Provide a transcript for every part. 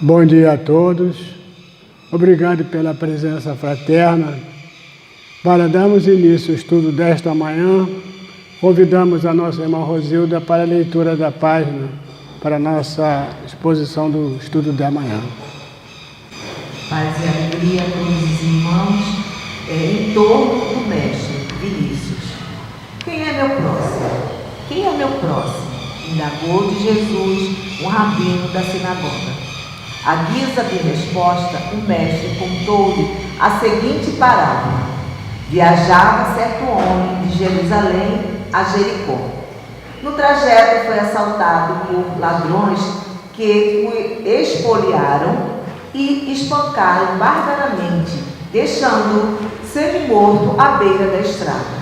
Bom dia a todos. Obrigado pela presença fraterna. Para darmos início ao estudo desta manhã, convidamos a nossa irmã Rosilda para a leitura da página, para a nossa exposição do estudo da manhã. Paz e alegria a todos os irmãos em torno do Mestre Vinícius. Quem é meu próximo? Quem é meu próximo? Indagou de Jesus, um rabino da sinagoga. À guisa de resposta, o mestre contou-lhe a seguinte parábola. Viajava certo homem de Jerusalém a Jericó. No trajeto foi assaltado por ladrões que o expoliaram e espancaram barbaramente, deixando-o semi-morto à beira da estrada.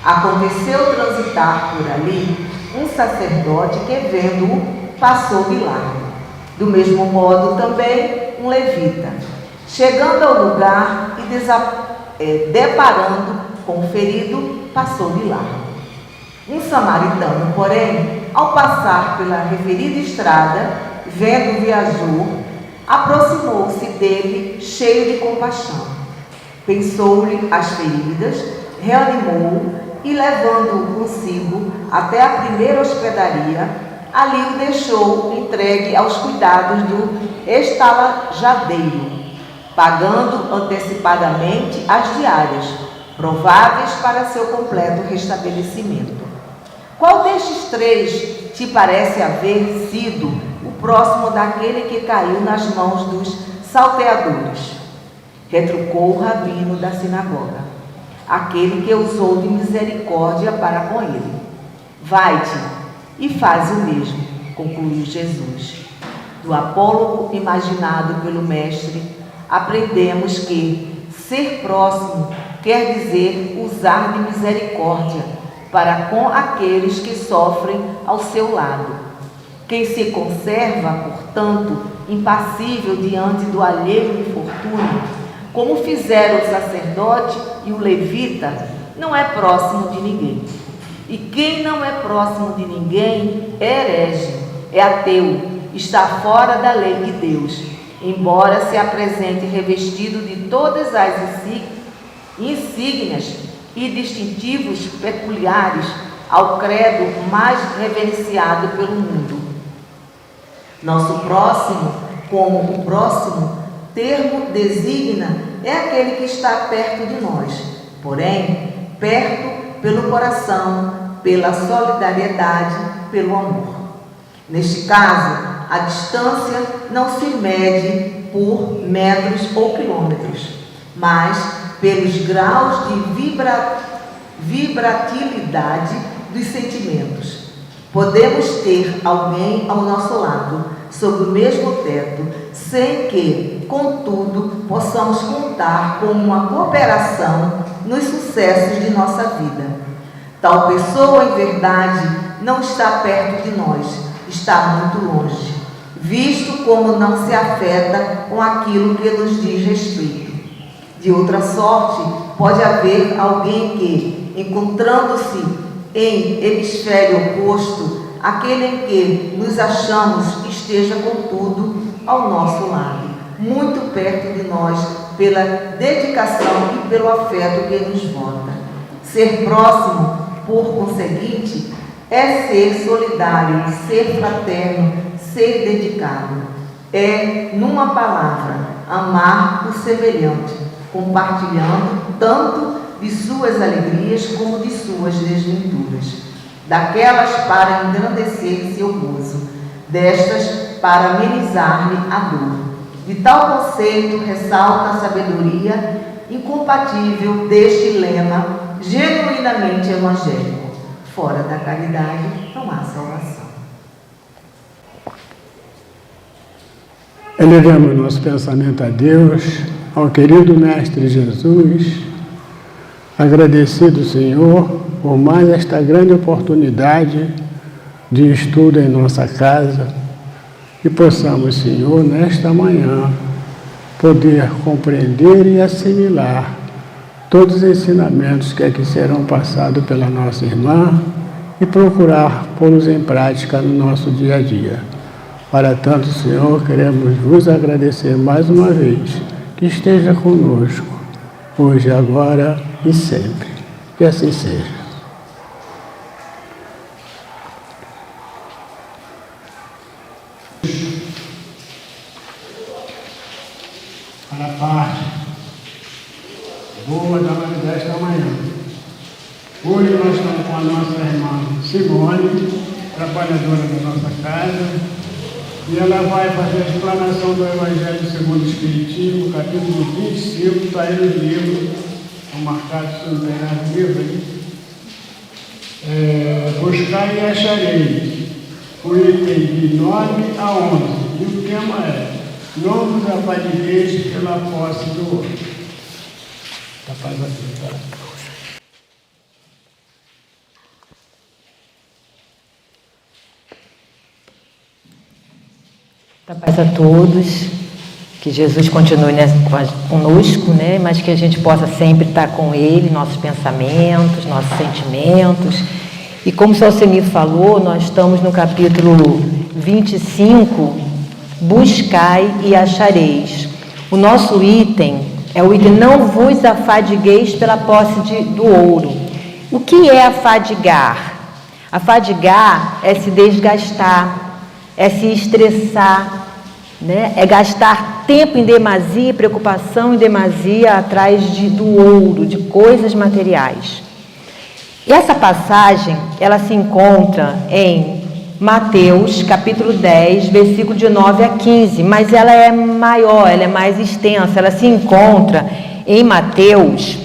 Aconteceu transitar por ali um sacerdote que, vendo-o, passou de largo. Do mesmo modo também um levita. Chegando ao lugar e deparando com o ferido, passou de largo. Um samaritano, porém, ao passar pela referida estrada, vendo o viajor, aproximou-se dele cheio de compaixão. Pensou-lhe as feridas, reanimou-o e, levando-o consigo até a primeira hospedaria, ali o deixou entregue aos cuidados do estalajadeiro, pagando antecipadamente as diárias, prováveis para seu completo restabelecimento. Qual destes três te parece haver sido o próximo daquele que caiu nas mãos dos salteadores? Retrucou o rabino da sinagoga, aquele que usou de misericórdia para com ele. Vai-te e faz o mesmo, concluiu Jesus. Do apólogo imaginado pelo mestre, aprendemos que ser próximo quer dizer usar de misericórdia para com aqueles que sofrem ao seu lado. Quem se conserva, portanto, impassível diante do alheio infortúnio, como fizeram o sacerdote e o levita, não é próximo de ninguém. E quem não é próximo de ninguém é herege, é ateu, está fora da lei de Deus, embora se apresente revestido de todas as insígnias e distintivos peculiares ao credo mais reverenciado pelo mundo. Nosso próximo, como o próximo termo designa, é aquele que está perto de nós, porém, perto pelo coração, pela solidariedade, pelo amor. Neste caso, a distância não se mede por metros ou quilômetros, mas pelos graus de vibratilidade dos sentimentos. Podemos ter alguém ao nosso lado, sob o mesmo teto, sem que, contudo, possamos contar com uma cooperação nos sucessos de nossa vida. Tal pessoa, em verdade, não está perto de nós, está muito longe, visto como não se afeta com aquilo que nos diz respeito. De outra sorte, pode haver alguém que, encontrando-se em hemisfério oposto, aquele em que nos achamos esteja, contudo, ao nosso lado, muito perto de nós, pela dedicação e pelo afeto que nos vota. Ser próximo, por conseguinte, é ser solidário, ser fraterno, ser dedicado. É, numa palavra, amar o semelhante, compartilhando tanto de suas alegrias como de suas desventuras. Daquelas para engrandecer seu gozo, destas para amenizar-lhe a dor. De tal conceito ressalta a sabedoria incompatível deste lema genuinamente evangélico. Fora da caridade não há salvação. Elevemos nosso pensamento a Deus, ao querido Mestre Jesus, agradecido, Senhor, por mais esta grande oportunidade de estudo em nossa casa, e possamos, Senhor, nesta manhã, poder compreender e assimilar todos os ensinamentos que aqui serão passados pela nossa irmã e procurar pô-los em prática no nosso dia a dia. Para tanto, Senhor, queremos vos agradecer mais uma vez, que esteja conosco, hoje, agora e sempre. Que assim seja. Para a parte boa desta manhã. Hoje nós estamos com a nossa irmã Simone, trabalhadora da nossa casa, e ela vai fazer a explanação do Evangelho segundo o Espiritismo, capítulo 25, está aí no livro, estão marcados, se não tem nada no livro aí. Buscar e achareis, o item de 9 a 11, e o tema é: não vos afadigueis pela posse do outro. Capaz aqui, tá? Paz a todos, que Jesus continue conosco, né? Mas que a gente possa sempre estar com Ele, nossos pensamentos, nossos sentimentos. E como o Sr. Alcemir falou, nós estamos no capítulo 25, buscai e achareis. O nosso item é o item não vos afadigueis pela posse do ouro. O que é afadigar? Afadigar é se desgastar, é se estressar, né? É gastar tempo em demasia e preocupação em demasia atrás do ouro, de coisas materiais. E essa passagem, ela se encontra em Mateus, capítulo 10, versículo de 9 a 15, mas ela é maior, ela é mais extensa, ela se encontra em Mateus,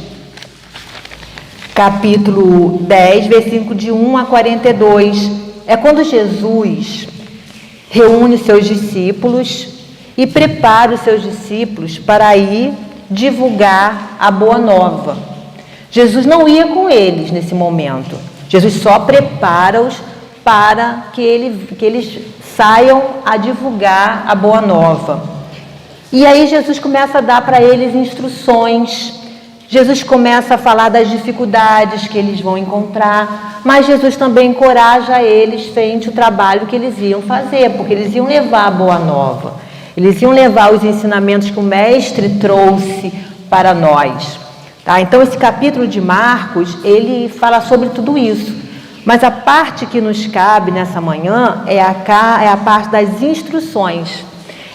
capítulo 10, versículo de 1 a 42. É quando Jesus reúne seus discípulos e prepara os seus discípulos para ir divulgar a boa nova. Jesus não ia com eles nesse momento. Jesus só prepara-os para que eles saiam a divulgar a boa nova. E aí Jesus começa a dar para eles instruções. Jesus começa a falar das dificuldades que eles vão encontrar, mas Jesus também encoraja eles frente ao trabalho que eles iam fazer, porque eles iam levar a boa nova, eles iam levar os ensinamentos que o Mestre trouxe para nós. Tá? Então esse capítulo de Marcos, ele fala sobre tudo isso, mas a parte que nos cabe nessa manhã é a parte das instruções.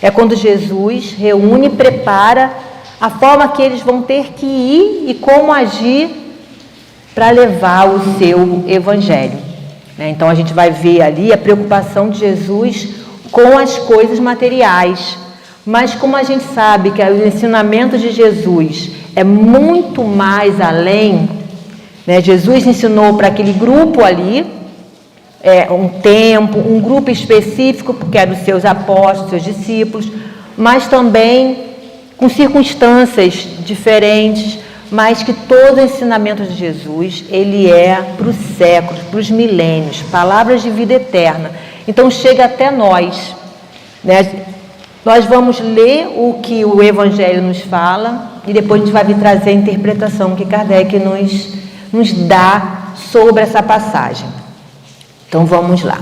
É quando Jesus reúne e prepara a forma que eles vão ter que ir e como agir para levar o seu evangelho. Então a gente vai ver ali a preocupação de Jesus com as coisas materiais. Mas como a gente sabe que o ensinamento de Jesus é muito mais além, né? Jesus ensinou para aquele grupo ali, um tempo, um grupo específico, porque eram os seus apóstolos, seus discípulos, mas também com circunstâncias diferentes, mas que todo o ensinamento de Jesus, ele é para os séculos, para os milênios, palavras de vida eterna. Então chega até nós, né? Nós vamos ler o que o Evangelho nos fala e depois a gente vai vir trazer a interpretação que Kardec nos dá sobre essa passagem. Então vamos lá.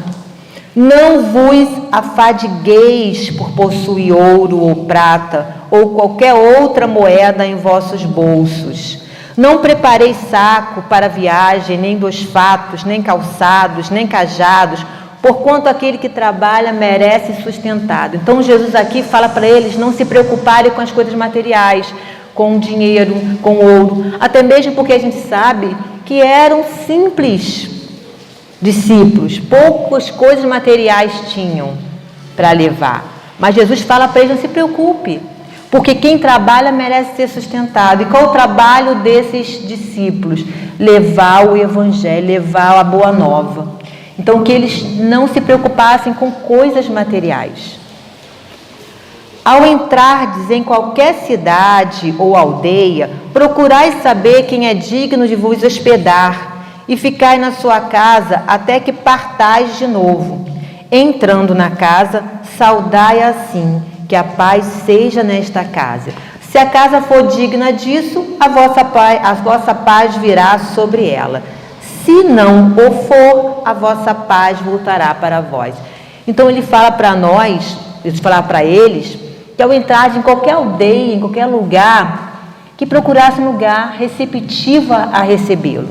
Não vos afadigueis por possuir ouro ou prata ou qualquer outra moeda em vossos bolsos. Não prepareis saco para viagem, nem 2 fatos, nem calçados, nem cajados, porquanto aquele que trabalha merece sustentado. Então Jesus aqui fala para eles não se preocuparem com as coisas materiais, com o dinheiro, com o ouro, até mesmo porque a gente sabe que eram simples discípulos, poucas coisas materiais tinham para levar. Mas Jesus fala para eles, não se preocupe, porque quem trabalha merece ser sustentado. E qual o trabalho desses discípulos? Levar o Evangelho, levar a boa nova. Então que eles não se preocupassem com coisas materiais. Ao entrardes em qualquer cidade ou aldeia, procurai saber quem é digno de vos hospedar, e ficai na sua casa até que partais de novo. Entrando na casa, saudai assim, que a paz seja nesta casa. Se a casa for digna disso, a vossa paz virá sobre ela. Se não o for, a vossa paz voltará para vós. Então ele fala para nós, Jesus fala para eles, que ao entrar em qualquer aldeia, em qualquer lugar, que procurasse um lugar receptivo a recebê-lo.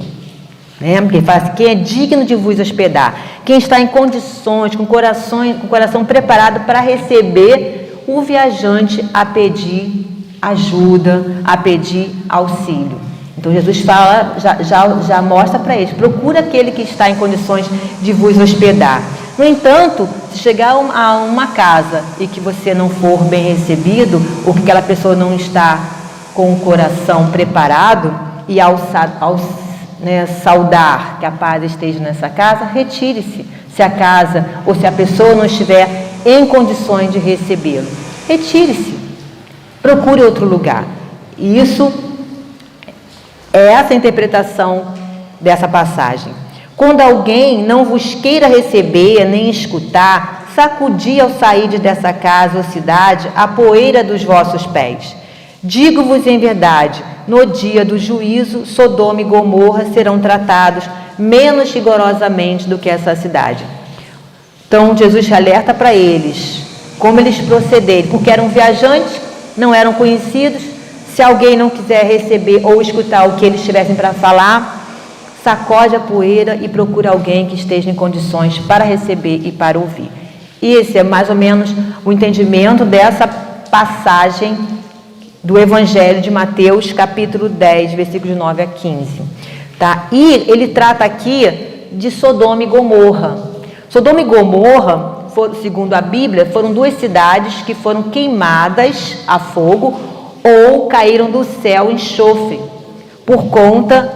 Né? Porque ele fala assim, quem é digno de vos hospedar, quem está em condições, com o coração preparado para receber o viajante a pedir ajuda, a pedir auxílio. Então Jesus fala, já mostra para eles, procura aquele que está em condições de vos hospedar. No entanto, se chegar a uma casa e que você não for bem recebido, ou que aquela pessoa não está com o coração preparado, e ao saudar que a paz esteja nessa casa, retire-se. Se a casa ou se a pessoa não estiver em condições de recebê-lo, retire-se. Procure outro lugar. E isso é essa a interpretação dessa passagem. Quando alguém não vos queira receber nem escutar, sacudi ao sair dessa casa ou cidade a poeira dos vossos pés. Digo-vos em verdade, no dia do juízo, Sodoma e Gomorra serão tratados menos rigorosamente do que essa cidade. Então Jesus alerta para eles como eles procederem, porque eram viajantes, não eram conhecidos. Se alguém não quiser receber ou escutar o que eles tivessem para falar, sacode a poeira e procura alguém que esteja em condições para receber e para ouvir. E esse é mais ou menos o entendimento dessa passagem do Evangelho de Mateus, capítulo 10, versículos 9 a 15. Tá? E ele trata aqui de Sodoma e Gomorra. Sodoma e Gomorra, segundo a Bíblia, foram duas cidades que foram queimadas a fogo ou caíram do céu em enxofre, por conta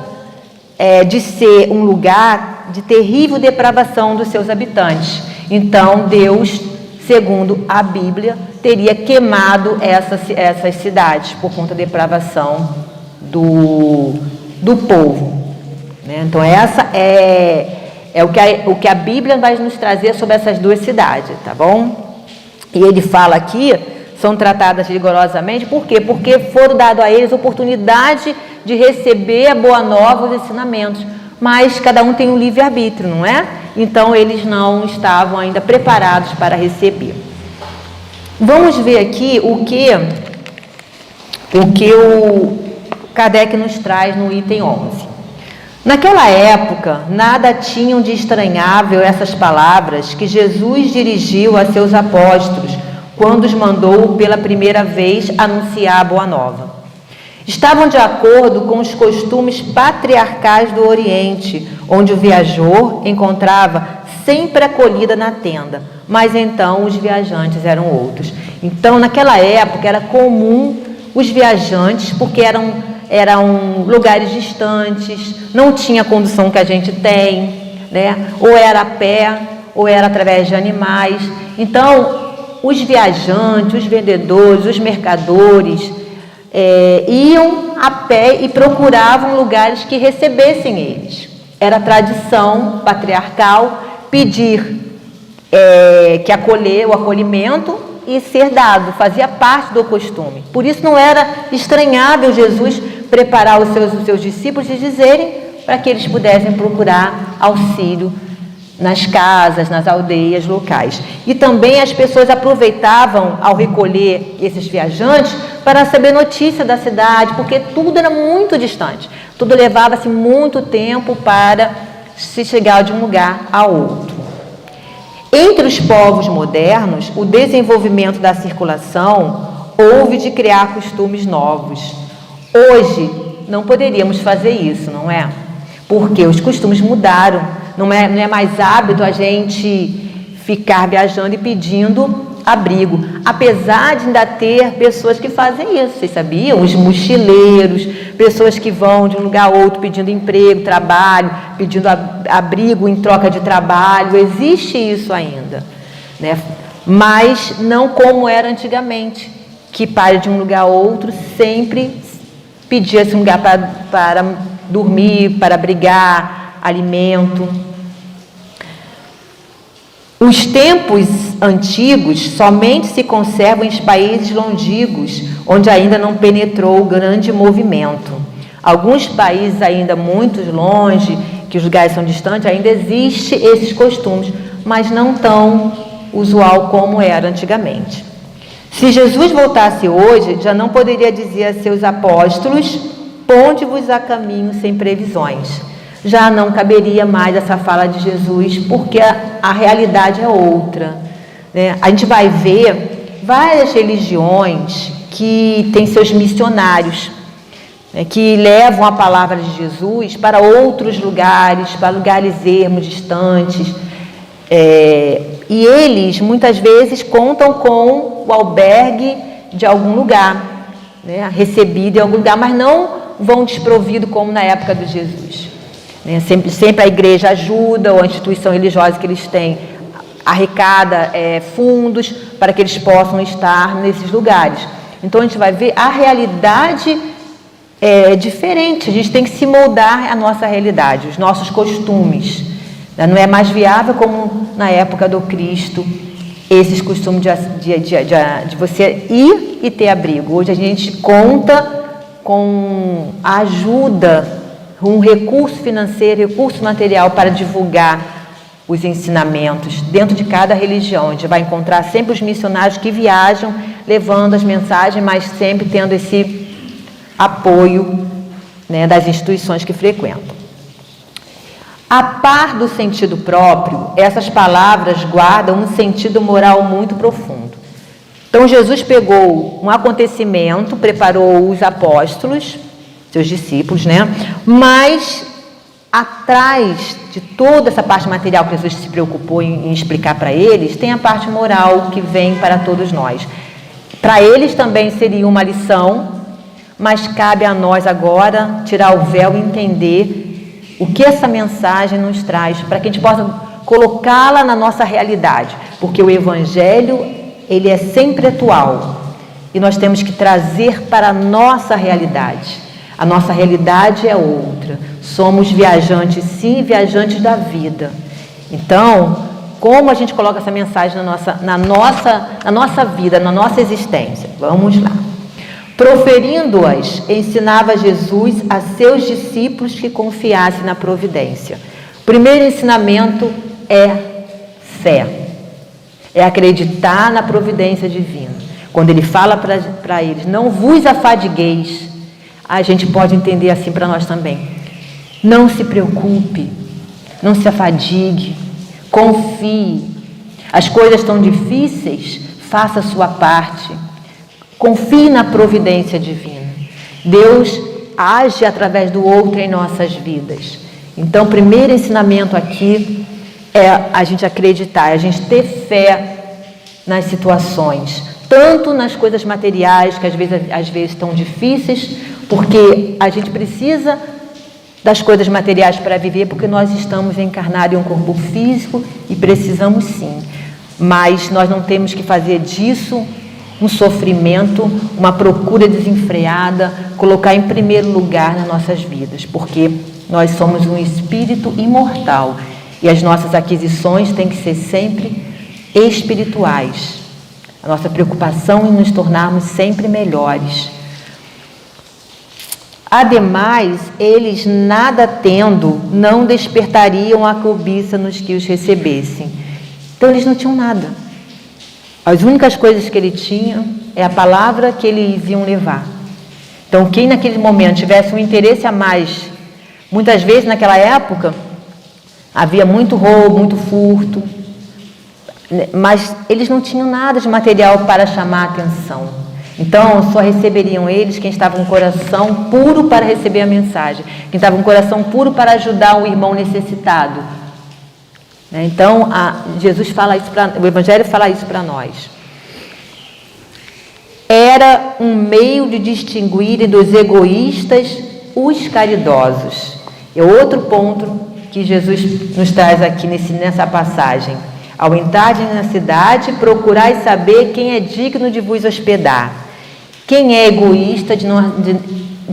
de ser um lugar de terrível depravação dos seus habitantes. Então, Deus, segundo a Bíblia, teria queimado essas cidades por conta da depravação do povo. Né? Então, essa é o que a Bíblia vai nos trazer sobre essas duas cidades, tá bom? E ele fala aqui, são tratadas rigorosamente, por quê? Porque foram dados a eles a oportunidade de receber a boa nova, os ensinamentos, mas cada um tem um livre-arbítrio, não é? Então, eles não estavam ainda preparados para receber. Vamos ver aqui o que o Kardec nos traz no item 11. Naquela época, nada tinham de estranhável essas palavras que Jesus dirigiu a seus apóstolos quando os mandou pela primeira vez anunciar a Boa Nova. Estavam de acordo com os costumes patriarcais do Oriente, onde o viajor encontrava sempre acolhida na tenda, mas então os viajantes eram outros. Então, naquela época, era comum os viajantes, porque eram lugares distantes, não tinha a condução que a gente tem, né? Ou era a pé, ou era através de animais. Então, os viajantes, os vendedores, os mercadores iam a pé e procuravam lugares que recebessem eles. Era tradição patriarcal pedir que acolher o acolhimento e ser dado, fazia parte do costume. Por isso não era estranhável Jesus preparar os seus discípulos e dizerem para que eles pudessem procurar auxílio nas casas, nas aldeias locais. E também as pessoas aproveitavam, ao recolher esses viajantes, para saber notícia da cidade, porque tudo era muito distante. Tudo levava-se muito tempo para se chegar de um lugar a outro. Entre os povos modernos, o desenvolvimento da circulação houve de criar costumes novos. Hoje, não poderíamos fazer isso, não é? Porque os costumes mudaram. Não é mais hábito a gente ficar viajando e pedindo abrigo. Apesar de ainda ter pessoas que fazem isso, vocês sabiam? Os mochileiros, pessoas que vão de um lugar a outro pedindo emprego, trabalho, pedindo abrigo em troca de trabalho. Existe isso ainda, né? Mas não como era antigamente, que para de um lugar a outro sempre pedia-se um lugar para dormir, para abrigar, alimento. Os tempos antigos somente se conservam em países longínquos, onde ainda não penetrou o grande movimento. Alguns países ainda muito longe, que os lugares são distantes, ainda existem esses costumes, mas não tão usual como era antigamente. Se Jesus voltasse hoje, já não poderia dizer a seus apóstolos: ponde-vos a caminho sem previsões. Já não caberia mais essa fala de Jesus, porque a realidade é outra, né? A gente vai ver várias religiões que têm seus missionários, né, que levam a palavra de Jesus para outros lugares, para lugares ermos, distantes, e eles muitas vezes contam com o albergue de algum lugar, né, recebido em algum lugar, mas não vão desprovido como na época de Jesus, né? Sempre a igreja ajuda, ou a instituição religiosa que eles têm arrecada fundos para que eles possam estar nesses lugares. Então a gente vai ver a realidade é diferente, a gente tem que se moldar à nossa realidade, os nossos costumes. Não é mais viável como na época do Cristo, esses costumes de você ir e ter abrigo. Hoje a gente conta com a ajuda, um recurso financeiro, recurso material para divulgar os ensinamentos dentro de cada religião. A gente vai encontrar sempre os missionários que viajam levando as mensagens, mas sempre tendo esse apoio, né, das instituições que frequentam. A par do sentido próprio, essas palavras guardam um sentido moral muito profundo. Então Jesus pegou um acontecimento, preparou os apóstolos, seus discípulos, né? Mas atrás de toda essa parte material que Jesus se preocupou em explicar para eles, tem a parte moral que vem para todos nós. Para eles também seria uma lição, mas cabe a nós agora tirar o véu e entender o que essa mensagem nos traz, para que a gente possa colocá-la na nossa realidade, porque o Evangelho, ele é sempre atual, e nós temos que trazer para a nossa realidade. A nossa realidade é outra, somos viajantes, sim, viajantes da vida. Então, como a gente coloca essa mensagem na nossa vida, na nossa existência? Vamos lá. Proferindo-as, ensinava Jesus a seus discípulos que confiassem na providência. O primeiro ensinamento é fé, é acreditar na providência divina. Quando ele fala para eles, não vos afadigueis, a gente pode entender assim para nós também. Não se preocupe, não se afadigue, confie. As coisas estão difíceis, faça a sua parte. Confie na providência divina. Deus age através do outro em nossas vidas. Então, o primeiro ensinamento aqui é a gente acreditar, a gente ter fé nas situações, tanto nas coisas materiais, que às vezes estão difíceis, porque a gente precisa das coisas materiais para viver, porque nós estamos encarnados em um corpo físico e precisamos sim. Mas nós não temos que fazer disso um sofrimento, uma procura desenfreada, colocar em primeiro lugar nas nossas vidas, porque nós somos um espírito imortal e as nossas aquisições têm que ser sempre espirituais. A nossa preocupação em nos tornarmos sempre melhores. Ademais, eles, nada tendo, não despertariam a cobiça nos que os recebessem. Então, eles não tinham nada. As únicas coisas que ele tinha é a palavra que eles iam levar. Então, quem naquele momento tivesse um interesse a mais, muitas vezes naquela época, havia muito roubo, muito furto, mas eles não tinham nada de material para chamar a atenção. Então, só receberiam eles quem estava com o coração puro para receber a mensagem, quem estava com o coração puro para ajudar um irmão necessitado. Então, Jesus fala isso o Evangelho fala isso para nós. Era um meio de distinguir dos egoístas os caridosos. É outro ponto que Jesus nos traz aqui nessa passagem. Ao entrarem na cidade, procurai saber quem é digno de vos hospedar. Quem é egoísta de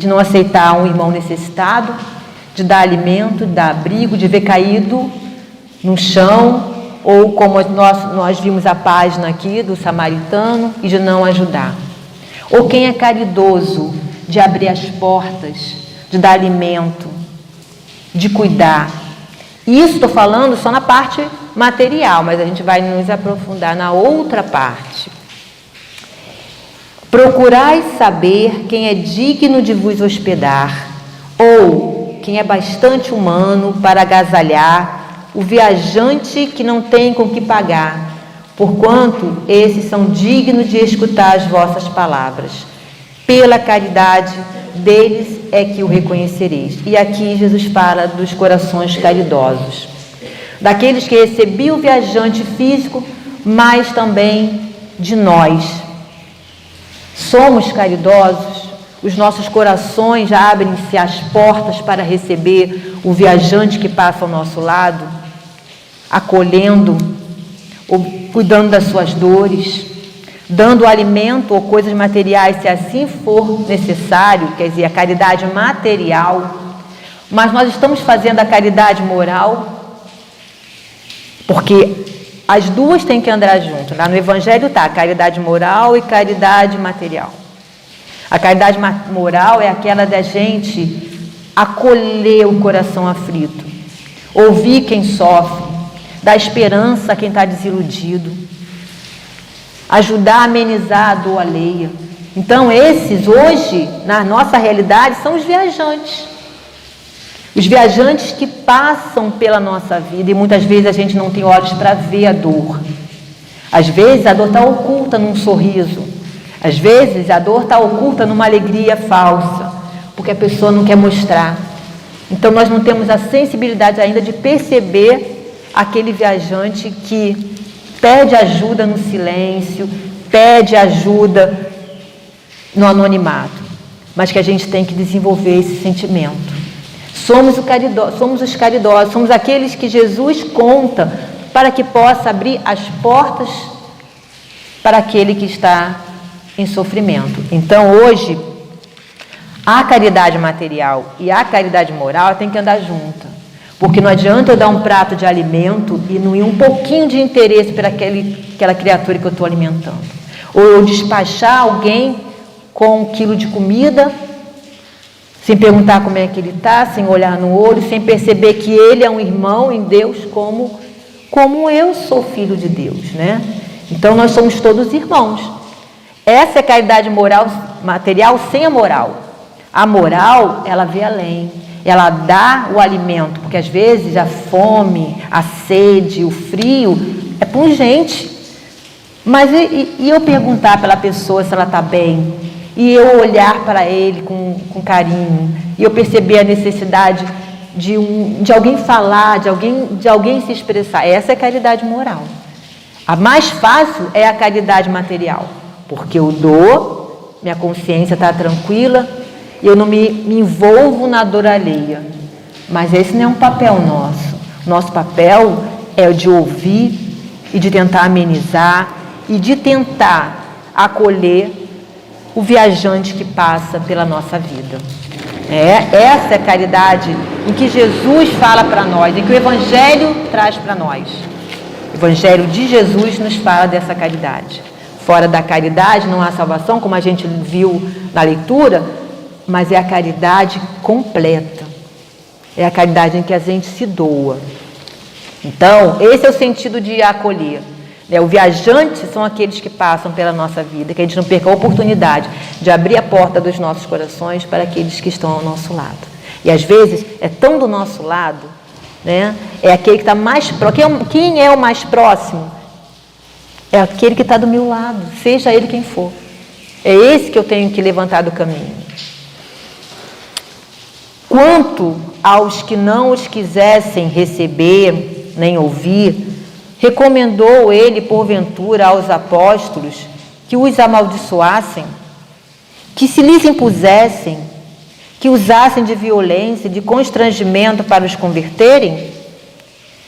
não aceitar um irmão necessitado, de dar alimento, de dar abrigo, de ver caído no chão, ou como nós vimos a página aqui do samaritano, e de não ajudar. Ou quem é caridoso, de abrir as portas, de dar alimento, de cuidar. Isso estou falando só na parte material, mas a gente vai nos aprofundar na outra parte. Procurai saber quem é digno de vos hospedar, ou quem é bastante humano para agasalhar o viajante que não tem com que pagar, porquanto esses são dignos de escutar as vossas palavras. Pela caridade deles é que o reconhecereis. E aqui Jesus fala dos corações caridosos, daqueles que recebiam o viajante físico, mas também de nós. Somos caridosos? Os nossos corações abrem-se as portas para receber o viajante que passa ao nosso lado, acolhendo, ou cuidando das suas dores, dando alimento ou coisas materiais, se assim for necessário, quer dizer, a caridade material. Mas nós estamos fazendo a caridade moral, porque as duas têm que andar juntas. Lá no Evangelho está caridade moral e caridade material. A caridade moral é aquela da gente acolher o coração aflito, ouvir quem sofre, dar esperança a quem está desiludido, ajudar a amenizar a dor alheia. Então esses hoje, na nossa realidade, são os viajantes. Os viajantes que passam pela nossa vida, e muitas vezes a gente não tem olhos para ver a dor. Às vezes a dor está oculta num sorriso. Às vezes a dor está oculta numa alegria falsa, porque a pessoa não quer mostrar. Então nós não temos a sensibilidade ainda de perceber aquele viajante que pede ajuda no silêncio, pede ajuda no anonimato, mas que a gente tem que desenvolver esse sentimento. Somos os caridosos, somos aqueles que Jesus conta para que possa abrir as portas para aquele que está em sofrimento. Então hoje, a caridade material e a caridade moral tem que andar junta, porque não adianta eu dar um prato de alimento e não ir um pouquinho de interesse para aquela criatura que eu estou alimentando, ou eu despachar alguém com 1 quilo de comida sem perguntar como é que ele está, sem olhar no olho, sem perceber que ele é um irmão em Deus, como eu sou filho de Deus, né? Então nós somos todos irmãos. Essa é a caridade moral, material sem a moral. A moral, ela vê além, ela dá o alimento, porque às vezes a fome, a sede, o frio é pungente. Mas e eu perguntar pela pessoa se ela está bem? E eu olhar para ele com carinho, e eu perceber a necessidade de alguém falar, de alguém se expressar. Essa é a caridade moral. A mais fácil é a caridade material, porque eu dou, minha consciência está tranquila, e eu não me envolvo na dor alheia. Mas esse não é um papel nosso. Nosso papel é o de ouvir e de tentar amenizar e de tentar acolher o viajante que passa pela nossa vida. Essa é a caridade em que Jesus fala para nós, em que o Evangelho traz para nós. O Evangelho de Jesus nos fala dessa caridade. Fora da caridade não há salvação, como a gente viu na leitura, mas é a caridade completa. É a caridade em que a gente se doa. Então, esse é o sentido de acolher. O viajante são aqueles que passam pela nossa vida, que a gente não perca a oportunidade de abrir a porta dos nossos corações para aqueles que estão ao nosso lado. E às vezes é tão do nosso lado, né? É aquele que está mais próximo. Quem é o mais próximo? É aquele que está do meu lado, seja ele quem for. É esse que eu tenho que levantar do caminho. Quanto aos que não os quisessem receber, nem ouvir, recomendou ele, porventura, aos apóstolos que os amaldiçoassem, que se lhes impusessem, que usassem de violência, de constrangimento para os converterem?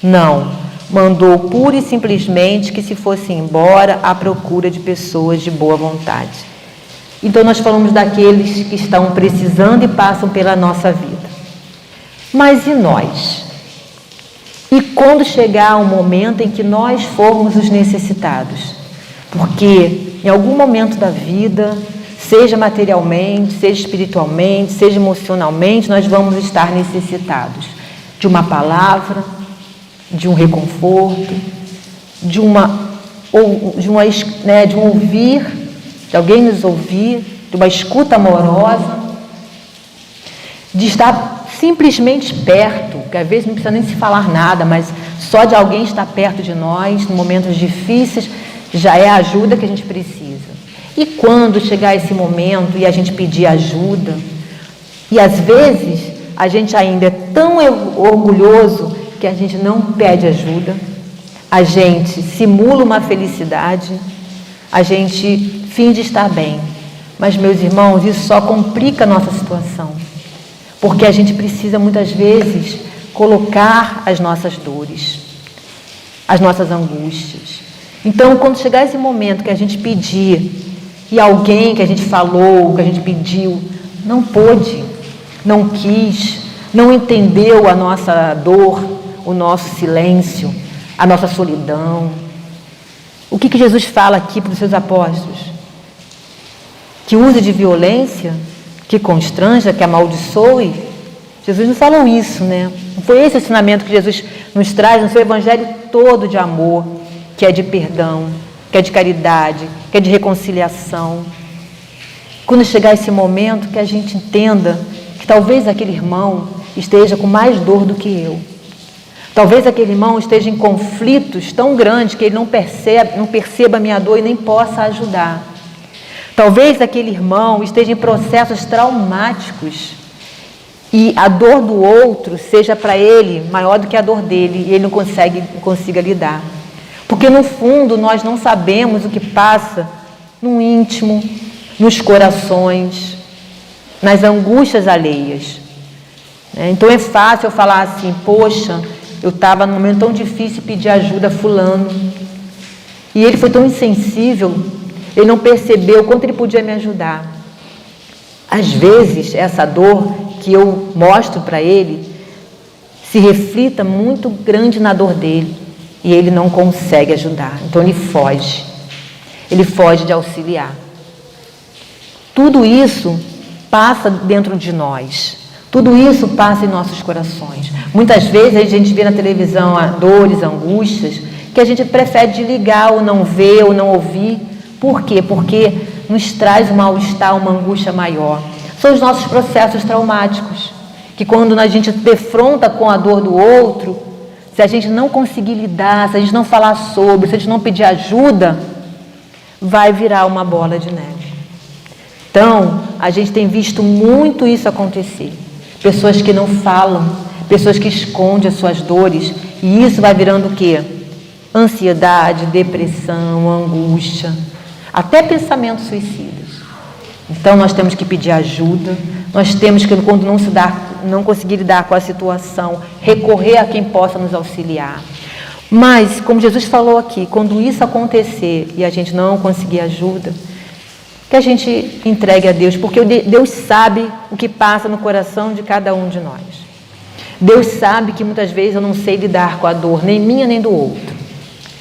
Não, mandou pura e simplesmente que se fossem embora à procura de pessoas de boa vontade. Então nós falamos daqueles que estão precisando e passam pela nossa vida. Mas e nós? E quando chegar o momento em que nós formos os necessitados? Porque em algum momento da vida, seja materialmente, seja espiritualmente, seja emocionalmente, nós vamos estar necessitados de uma palavra, de um reconforto, de um ouvir, de alguém nos ouvir, de uma escuta amorosa, de estar simplesmente perto, que às vezes não precisa nem se falar nada, mas só de alguém estar perto de nós, em momentos difíceis, já é a ajuda que a gente precisa. E quando chegar esse momento e a gente pedir ajuda, e às vezes a gente ainda é tão orgulhoso que a gente não pede ajuda, a gente simula uma felicidade, a gente finge estar bem. Mas, meus irmãos, isso só complica a nossa situação, porque a gente precisa muitas vezes colocar as nossas dores, as nossas angústias. Então, quando chegar esse momento que a gente pedir, e alguém que a gente falou, que a gente pediu, não pôde, não quis, não entendeu a nossa dor, o nosso silêncio, a nossa solidão. O que Jesus fala aqui para os seus apóstolos? Que use de violência, que constranja, que amaldiçoe. Jesus não falou isso, né? Não foi esse o ensinamento que Jesus nos traz no seu evangelho todo de amor, que é de perdão, que é de caridade, que é de reconciliação. Quando chegar esse momento, que a gente entenda que talvez aquele irmão esteja com mais dor do que eu. Talvez aquele irmão esteja em conflitos tão grandes que ele não perceba a minha dor e nem possa ajudar. Talvez aquele irmão esteja em processos traumáticos e a dor do outro seja para ele maior do que a dor dele e ele não consiga lidar. Porque no fundo nós não sabemos o que passa no íntimo, nos corações, nas angústias alheias. Então é fácil eu falar assim, poxa, eu estava num momento tão difícil e pedi ajuda a fulano. E ele foi tão insensível, ele não percebeu o quanto ele podia me ajudar. Às vezes, essa dor que eu mostro para ele se reflita muito grande na dor dele e ele não consegue ajudar. Então ele foge de auxiliar. Tudo isso passa dentro de nós. Tudo isso passa em nossos corações. Muitas vezes a gente vê na televisão dores, angústias, que a gente prefere desligar ou não ver ou não ouvir. Por quê? Porque nos traz um mal-estar, uma angústia maior. São os nossos processos traumáticos, que quando a gente defronta com a dor do outro, se a gente não conseguir lidar, se a gente não falar sobre, se a gente não pedir ajuda, vai virar uma bola de neve. Então, a gente tem visto muito isso acontecer. Pessoas que não falam, pessoas que escondem as suas dores, e isso vai virando o quê? Ansiedade, depressão, angústia, até pensamentos suicidas. Então, nós temos que pedir ajuda, nós temos que, quando não conseguir lidar com a situação, recorrer a quem possa nos auxiliar. Mas, como Jesus falou aqui, quando isso acontecer e a gente não conseguir ajuda, que a gente entregue a Deus, porque Deus sabe o que passa no coração de cada um de nós. Deus sabe que muitas vezes eu não sei lidar com a dor, nem minha nem do outro.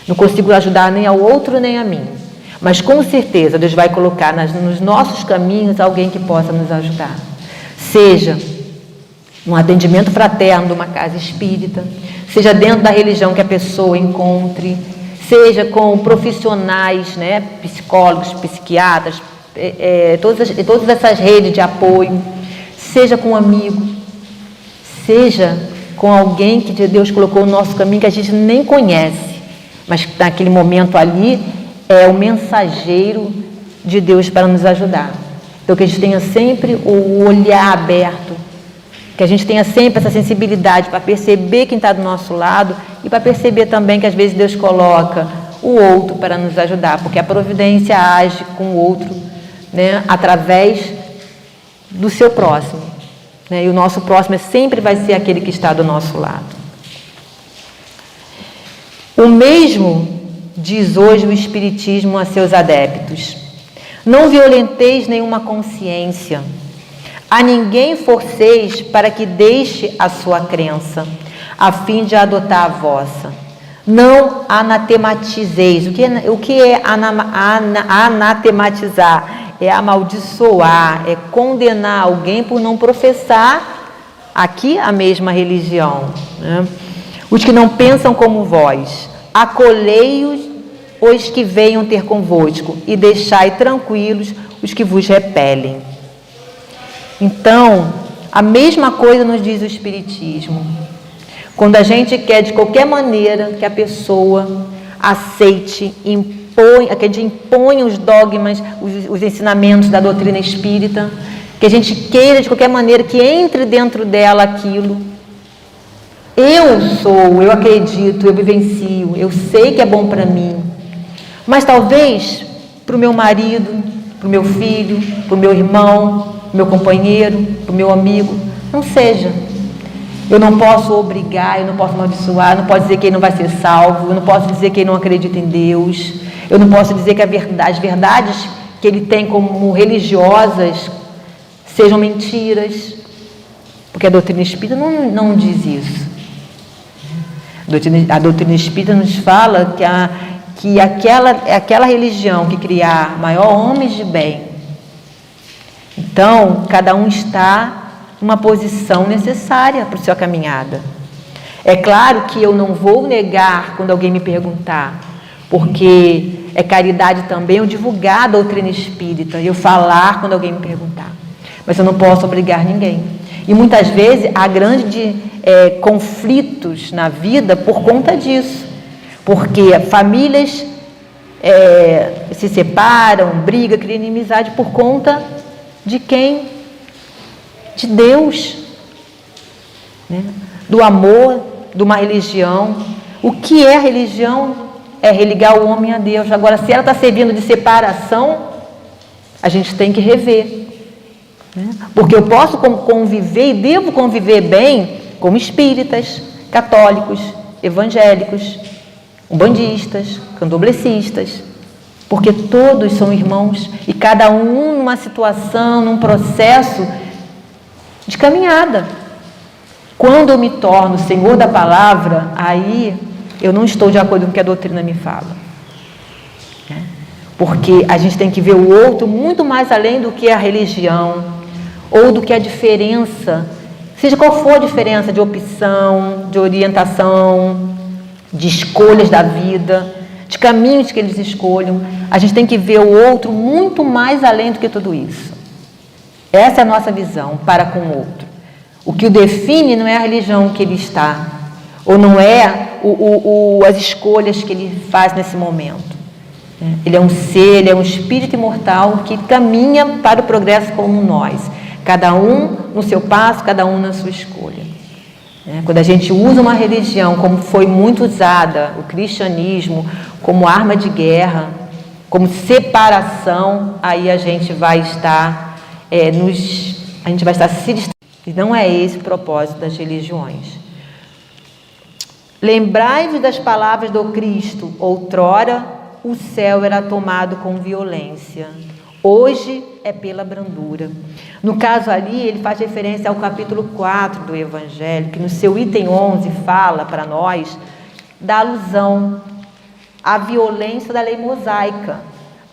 Não consigo ajudar nem ao outro nem a mim. Mas com certeza Deus vai colocar nos nossos caminhos alguém que possa nos ajudar. Seja um atendimento fraterno de uma casa espírita, seja dentro da religião que a pessoa encontre, seja com profissionais, né, psicólogos, psiquiatras, todas essas redes de apoio, seja com um amigo, seja com alguém que Deus colocou no nosso caminho que a gente nem conhece, mas que naquele momento ali é o mensageiro de Deus para nos ajudar. Então que a gente tenha sempre o olhar aberto, que a gente tenha sempre essa sensibilidade para perceber quem está do nosso lado e para perceber também que às vezes Deus coloca o outro para nos ajudar, porque a providência age com o outro, né, através do seu próximo, né, e o nosso próximo sempre vai ser aquele que está do nosso lado. O mesmo diz hoje o Espiritismo a seus adeptos: não violenteis nenhuma consciência, a ninguém forceis para que deixe a sua crença, a fim de adotar a vossa. Não anatematizeis. O que é anatematizar? É amaldiçoar, é condenar alguém por não professar aqui a mesma religião, né? os que não pensam como vós. Acolhei-os os que venham ter convosco, e deixai tranquilos os que vos repelem. Então, a mesma coisa nos diz o Espiritismo. Quando a gente quer, de qualquer maneira, que a pessoa aceite, que a gente imponha os dogmas, os ensinamentos da doutrina espírita, que a gente queira, de qualquer maneira, que entre dentro dela aquilo. Eu acredito, eu vivencio, eu sei que é bom para mim. Mas talvez para o meu marido, para o meu filho, para o meu irmão, para o meu companheiro, para o meu amigo, não seja. Eu não posso obrigar, eu não posso amaldiçoar, eu não posso dizer que ele não vai ser salvo, eu não posso dizer que ele não acredita em Deus, eu não posso dizer que as verdades que ele tem como religiosas sejam mentiras, porque a doutrina espírita não diz isso. A doutrina espírita nos fala que aquela religião que criar maior homens de bem. Então, cada um está numa posição necessária para a sua caminhada. É claro que eu não vou negar quando alguém me perguntar, porque é caridade também eu divulgar a doutrina espírita, eu falar quando alguém me perguntar. Mas eu não posso obrigar ninguém. E muitas vezes há grandes conflitos na vida por conta disso. Porque famílias se separam, brigam, criam inimizade por conta de quem? De Deus. Né? Do amor, de uma religião. O que é religião? É religar o homem a Deus. Agora, se ela está servindo de separação, a gente tem que rever. Porque eu posso conviver e devo conviver bem com espíritas, católicos, evangélicos, umbandistas, candomblecistas, porque todos são irmãos e cada um numa situação, num processo de caminhada. Quando eu me torno senhor da palavra, aí eu não estou de acordo com o que a doutrina me fala. Porque a gente tem que ver o outro muito mais além do que a religião, ou do que a diferença, seja qual for a diferença de opção, de orientação, de escolhas da vida, de caminhos que eles escolham. A gente tem que ver o outro muito mais além do que tudo isso. Essa é a nossa visão para com o outro. O que o define não é a religião que ele está, ou não é as escolhas que ele faz nesse momento. Ele é um ser, ele é um espírito imortal que caminha para o progresso como nós. Cada um no seu passo, cada um na sua escolha. Quando a gente usa uma religião, como foi muito usada, o cristianismo, como arma de guerra, como separação, aí a gente vai estar se distanciando. E não é esse o propósito das religiões. Lembrai-vos das palavras do Cristo: outrora o céu era tomado com violência, hoje é pela brandura. No caso ali, ele faz referência ao capítulo 4 do Evangelho, que no seu item 11 fala para nós da alusão à violência da lei mosaica.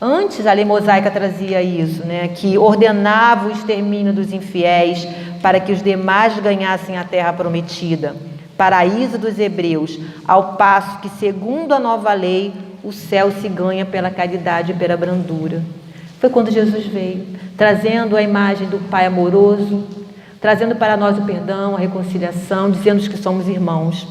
Antes a lei mosaica trazia isso, que ordenava o extermínio dos infiéis para que os demais ganhassem a terra prometida, paraíso dos hebreus, ao passo que, segundo a nova lei, o céu se ganha pela caridade e pela brandura. Foi quando Jesus veio, trazendo a imagem do Pai amoroso, trazendo para nós o perdão, a reconciliação, dizendo que somos irmãos.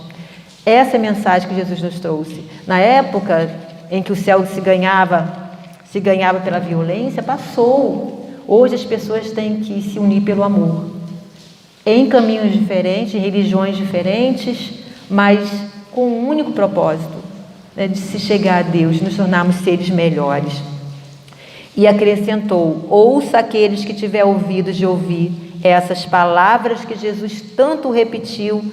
Essa é a mensagem que Jesus nos trouxe. Na época em que o céu se ganhava pela violência, passou. Hoje as pessoas têm que se unir pelo amor. Em caminhos diferentes, em religiões diferentes, mas com um único propósito, de se chegar a Deus, de nos tornarmos seres melhores. E acrescentou: ouça aqueles que tiver ouvidos de ouvir. Essas palavras que Jesus tanto repetiu,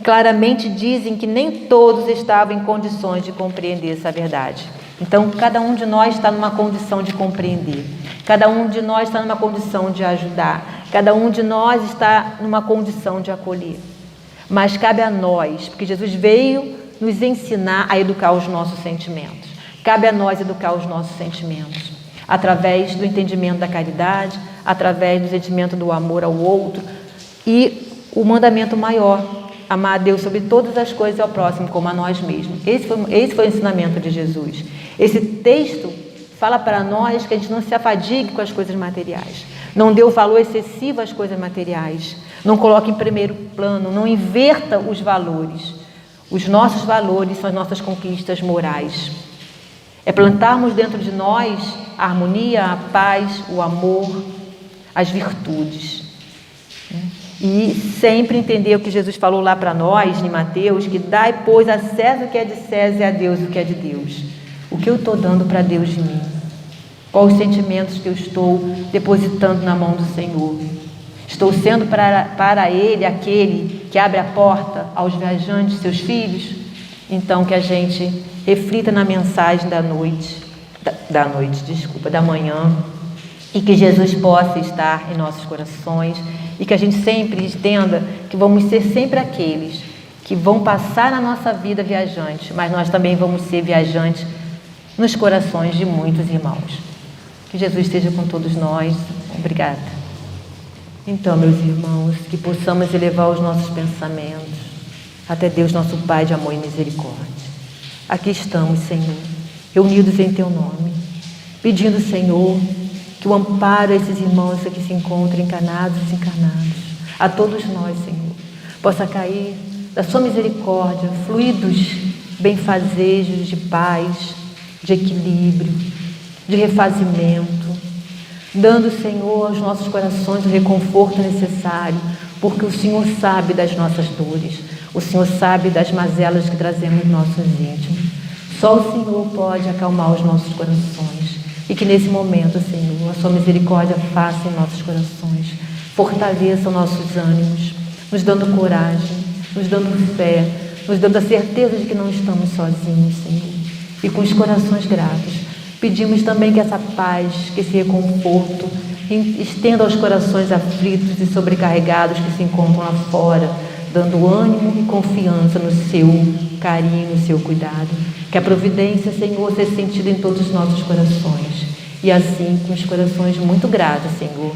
claramente dizem que nem todos estavam em condições de compreender essa verdade. Então, cada um de nós está numa condição de compreender. Cada um de nós está numa condição de ajudar. Cada um de nós está numa condição de acolher. Mas cabe a nós, porque Jesus veio nos ensinar a educar os nossos sentimentos. Cabe a nós educar os nossos sentimentos, através do entendimento da caridade, através do sentimento do amor ao outro. E o mandamento maior, amar a Deus sobre todas as coisas e ao próximo como a nós mesmos. Esse foi o ensinamento de Jesus. Esse texto fala para nós que a gente não se afadigue com as coisas materiais. Não dê o valor excessivo às coisas materiais. Não coloque em primeiro plano, não inverta os valores. Os nossos valores são as nossas conquistas morais. É plantarmos dentro de nós a harmonia, a paz, o amor, as virtudes. E sempre entender o que Jesus falou lá para nós, em Mateus, que dai, pois, a César o que é de César e a Deus o que é de Deus. O que eu estou dando para Deus de mim? Quais os sentimentos que eu estou depositando na mão do Senhor? Estou sendo para Ele aquele que abre a porta aos viajantes, seus filhos? Então, que a gente reflita na mensagem da manhã, e que Jesus possa estar em nossos corações, e que a gente sempre entenda que vamos ser sempre aqueles que vão passar na nossa vida viajantes, mas nós também vamos ser viajantes nos corações de muitos irmãos. Que Jesus esteja com todos nós. Obrigada. Então, meus irmãos, que possamos elevar os nossos pensamentos até Deus, nosso Pai de amor e misericórdia. Aqui estamos, Senhor, reunidos em Teu nome, pedindo, Senhor, que o amparo a esses irmãos que se encontram encarnados e desencarnados, a todos nós, Senhor, possa cair da Sua misericórdia, fluidos benfazejos de paz, de equilíbrio, de refazimento, dando, Senhor, aos nossos corações o reconforto necessário, porque o Senhor sabe das nossas dores, o Senhor sabe das mazelas que trazemos nos nossos íntimos. Só o Senhor pode acalmar os nossos corações, e que nesse momento, Senhor, a Sua misericórdia faça em nossos corações, fortaleça os nossos ânimos, nos dando coragem, nos dando fé, nos dando a certeza de que não estamos sozinhos, Senhor. E com os corações gratos, pedimos também que essa paz, que esse reconforto, estenda aos corações aflitos e sobrecarregados que se encontram lá fora, dando ânimo e confiança no Seu carinho, no Seu cuidado. Que a providência, Senhor, seja sentida em todos os nossos corações. E assim, com os corações muito gratos, Senhor,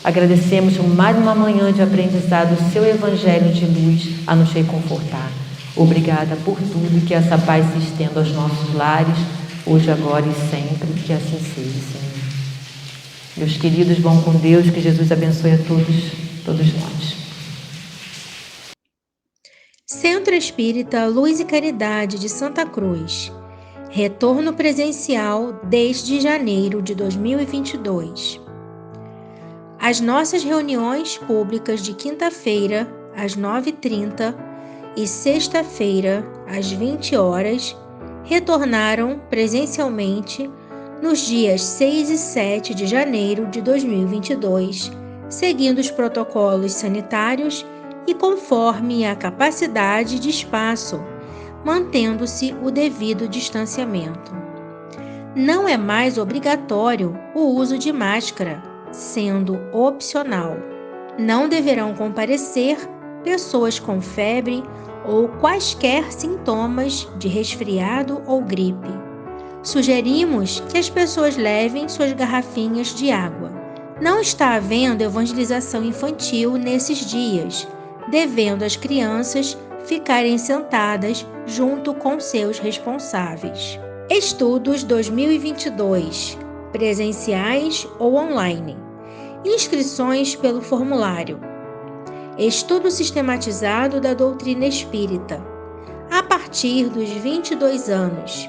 agradecemos por mais uma manhã de aprendizado, o Seu Evangelho de luz a nos reconfortar. Obrigada por tudo e que essa paz se estenda aos nossos lares, hoje, agora e sempre, que assim seja, Senhor. Meus queridos, vão com Deus, que Jesus abençoe a todos nós. Centro Espírita Luz e Caridade de Santa Cruz. Retorno presencial desde janeiro de 2022. As nossas reuniões públicas de quinta-feira, às 9h30, e sexta-feira, às 20 horas, retornaram presencialmente nos dias 6 e 7 de janeiro de 2022, seguindo os protocolos sanitários e conforme a capacidade de espaço, mantendo-se o devido distanciamento. Não é mais obrigatório o uso de máscara, sendo opcional. Não deverão comparecer pessoas com febre ou quaisquer sintomas de resfriado ou gripe. Sugerimos que as pessoas levem suas garrafinhas de água. Não está havendo evangelização infantil nesses dias, devendo as crianças ficarem sentadas junto com seus responsáveis. Estudos 2022, presenciais ou online. Inscrições pelo formulário. Estudo sistematizado da doutrina espírita, a partir dos 22 anos.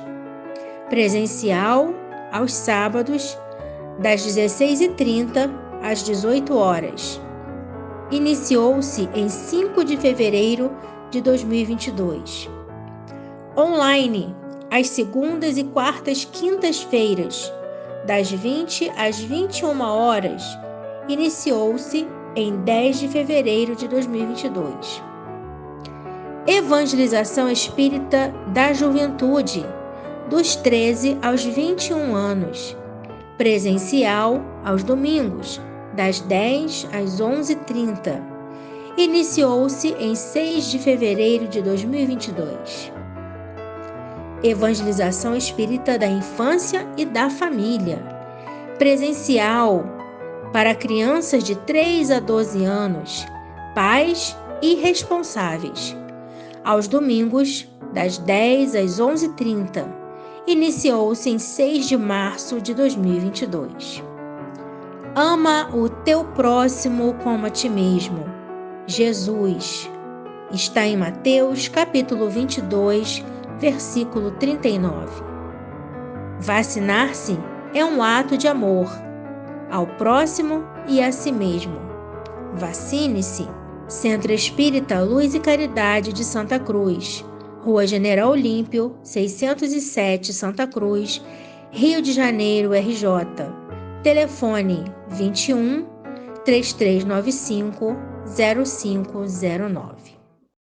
Presencial, aos sábados, das 16h30 às 18 horas. Iniciou-se em 5 de fevereiro de 2022. Online, às segundas e quartas quintas-feiras, das 20 às 21 horas. Iniciou-se em 10 de fevereiro de 2022. Evangelização Espírita da Juventude, dos 13 aos 21 anos. Presencial aos domingos, das 10 às 11h30. Iniciou-se em 6 de fevereiro de 2022. Evangelização Espírita da Infância e da Família. Presencial para crianças de 3 a 12 anos, pais irresponsáveis. Aos domingos, das 10 às 11h30. Iniciou-se em 6 de março de 2022. Ama o teu próximo como a ti mesmo. Jesus. Está em Mateus, capítulo 22, versículo 39. Vacinar-se é um ato de amor ao próximo e a si mesmo. Vacine-se. Centro Espírita Luz e Caridade de Santa Cruz, Rua General Olímpio, 607, Santa Cruz, Rio de Janeiro, RJ. Telefone 21 3395 0509.